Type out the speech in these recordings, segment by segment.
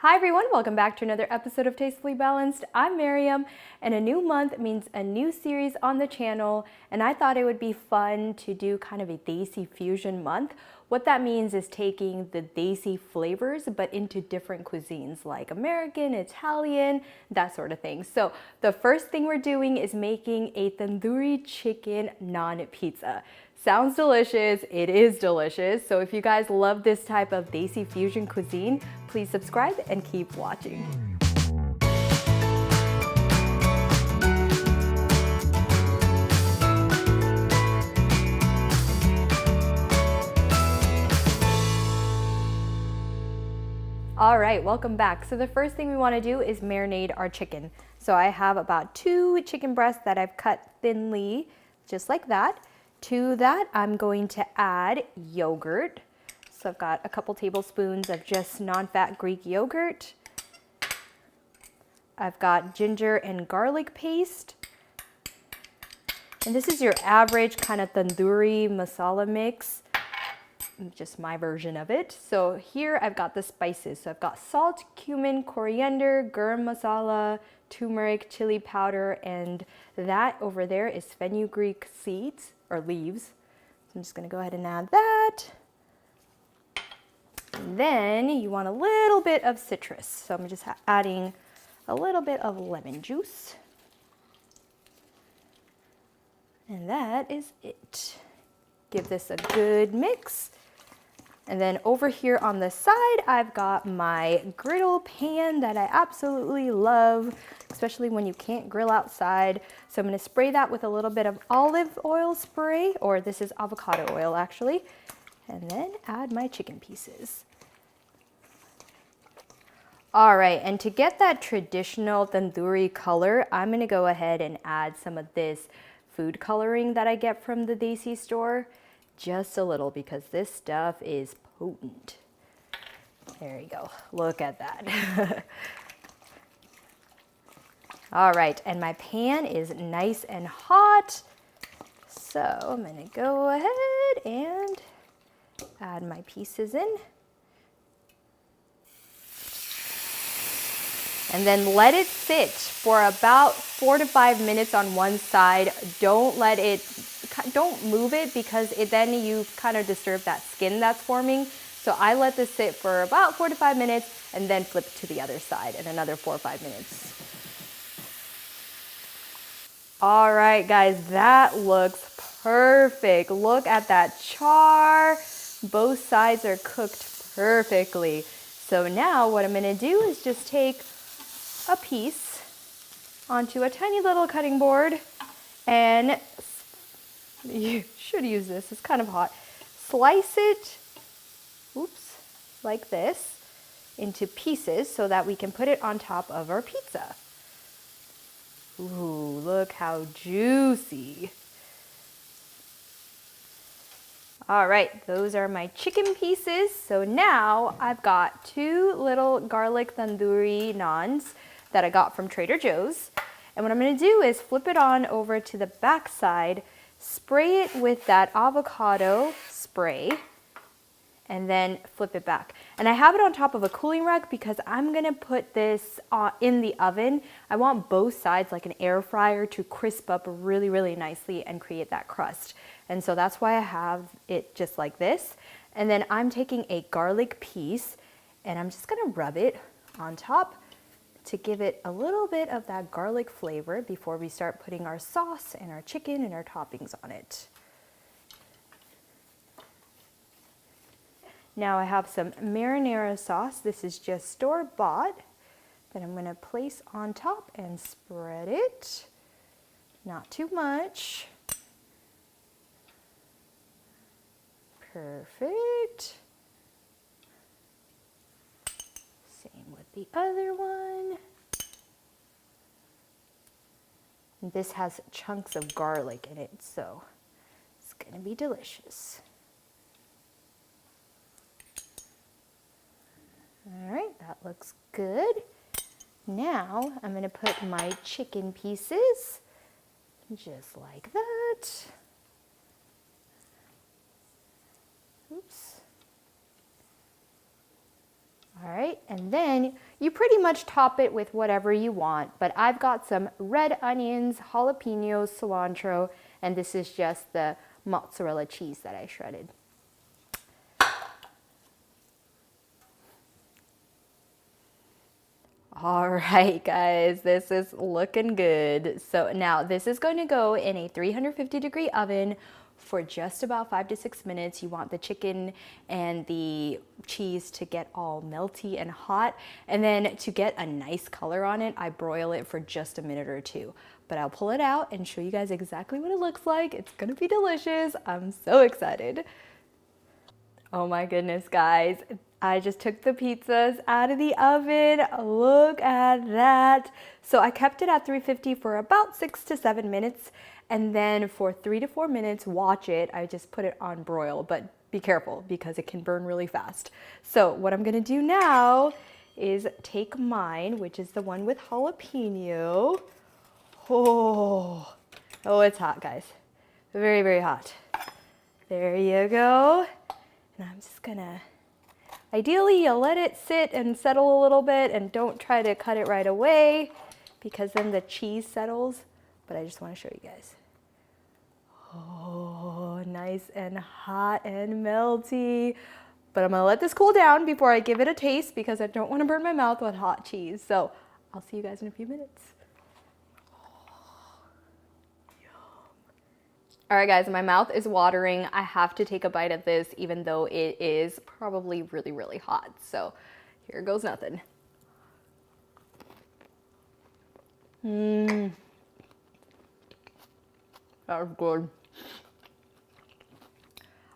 Hi everyone, welcome back to another episode of Tastefully Balanced. I'm Miriam, and a new month means a new series on the channel, and I thought it would be fun to do kind of a Desi fusion month. What that means is taking the Desi flavors but into different cuisines like American, Italian, that sort of thing. So the first thing we're doing is making a Tandoori Chicken Naan Pizza. Sounds delicious, it is delicious. So if you guys love this type of Desi fusion cuisine, please subscribe and keep watching. All right, welcome back. So the first thing we want to do is marinate our chicken. So I have about 2 chicken breasts that I've cut thinly, just like that. To that, I'm going to add yogurt. So I've got a couple tablespoons of just non-fat Greek yogurt. I've got ginger and garlic paste. And this is your average kind of tandoori masala mix, just my version of it. So here I've got the spices. So I've got salt, cumin, coriander, garam masala, turmeric, chili powder, and that over there is fenugreek seeds or leaves. So I'm just gonna go ahead and add that. And then you want a little bit of citrus. So I'm just adding a little bit of lemon juice. And that is it. Give this a good mix. And then over here on the side, I've got my griddle pan that I absolutely love, especially when you can't grill outside. So I'm gonna spray that with a little bit of olive oil spray, or this is avocado oil actually, and then add my chicken pieces. All right, and to get that traditional tandoori color, I'm gonna go ahead and add some of this food coloring that I get from the Desi store. Just a little, because this stuff is potent. There you go, look at that. All right, and my pan is nice and hot. So I'm gonna go ahead and add my pieces in. And then let it sit for about 4 to 5 minutes on one side. Don't move it, because then you kind of disturb that skin that's forming. So I let this sit for about 4 to 5 minutes and then flip to the other side in another 4 or 5 minutes. All right, guys, that looks perfect. Look at that char. Both sides are cooked perfectly. So now what I'm gonna do is just take a piece onto a tiny little cutting board, and you should use this, it's kind of hot. Slice it, oops, like this, into pieces so that we can put it on top of our pizza. Ooh, look how juicy. All right, those are my chicken pieces. So now I've got 2 little garlic tandoori naans that I got from Trader Joe's. And what I'm gonna do is flip it on over to the back side, spray it with that avocado spray, and then flip it back. And I have it on top of a cooling rack because I'm gonna put this in the oven. I want both sides, like an air fryer, to crisp up really, really nicely and create that crust. And so that's why I have it just like this. And then I'm taking a garlic piece and I'm just gonna rub it on top to give it a little bit of that garlic flavor before we start putting our sauce and our chicken and our toppings on it. Now I have some marinara sauce. This is just store-bought that I'm gonna place on top and spread it. Not too much. Perfect. Same with the other one. And this has chunks of garlic in it, so it's gonna be delicious. All right, that looks good. Now I'm gonna put my chicken pieces just like that. Oops. All right, and then you pretty much top it with whatever you want, but I've got some red onions, jalapenos, cilantro, and this is just the mozzarella cheese that I shredded. All right, guys, this is looking good. So now this is going to go in a 350-degree oven for just about 5 to 6 minutes. You want the chicken and the cheese to get all melty and hot. And then to get a nice color on it, I broil it for just a minute or two. But I'll pull it out and show you guys exactly what it looks like. It's gonna be delicious. I'm so excited. Oh my goodness, guys. I just took the pizzas out of the oven. Look at that. So I kept it at 350 for about 6 to 7 minutes. And then for 3 to 4 minutes, watch it. I just put it on broil, but be careful because it can burn really fast. So what I'm gonna do now is take mine, which is the one with jalapeno. Oh, it's hot, guys. Very, very hot. There you go. And I'm just gonna, ideally you let it sit and settle a little bit and don't try to cut it right away because then the cheese settles. But I just wanna show you guys. Oh, nice and hot and melty. But I'm gonna let this cool down before I give it a taste because I don't wanna burn my mouth with hot cheese. So I'll see you guys in a few minutes. All right, guys, my mouth is watering. I have to take a bite of this even though it is probably really, really hot. So here goes nothing. That was good.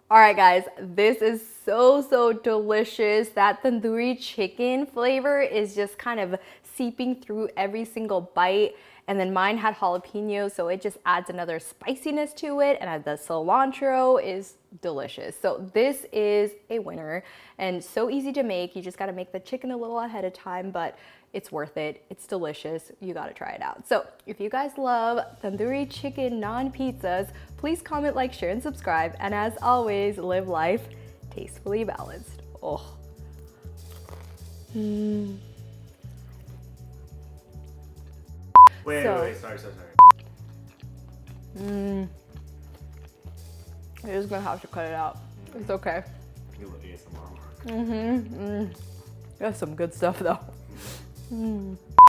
All right, guys, this is so delicious. That tandoori chicken flavor is just kind of seeping through every single bite. And then mine had jalapeno, so it just adds another spiciness to it. And the cilantro is delicious. So this is a winner and so easy to make. You just gotta make the chicken a little ahead of time, but it's worth it. It's delicious. You gotta try it out. So if you guys love tandoori chicken naan pizzas, please comment, like, share, and subscribe. And as always, live life tastefully balanced. Oh. Wait, sorry. I'm just gonna have to cut it out. It's okay. You look ASMR. That's some good stuff though.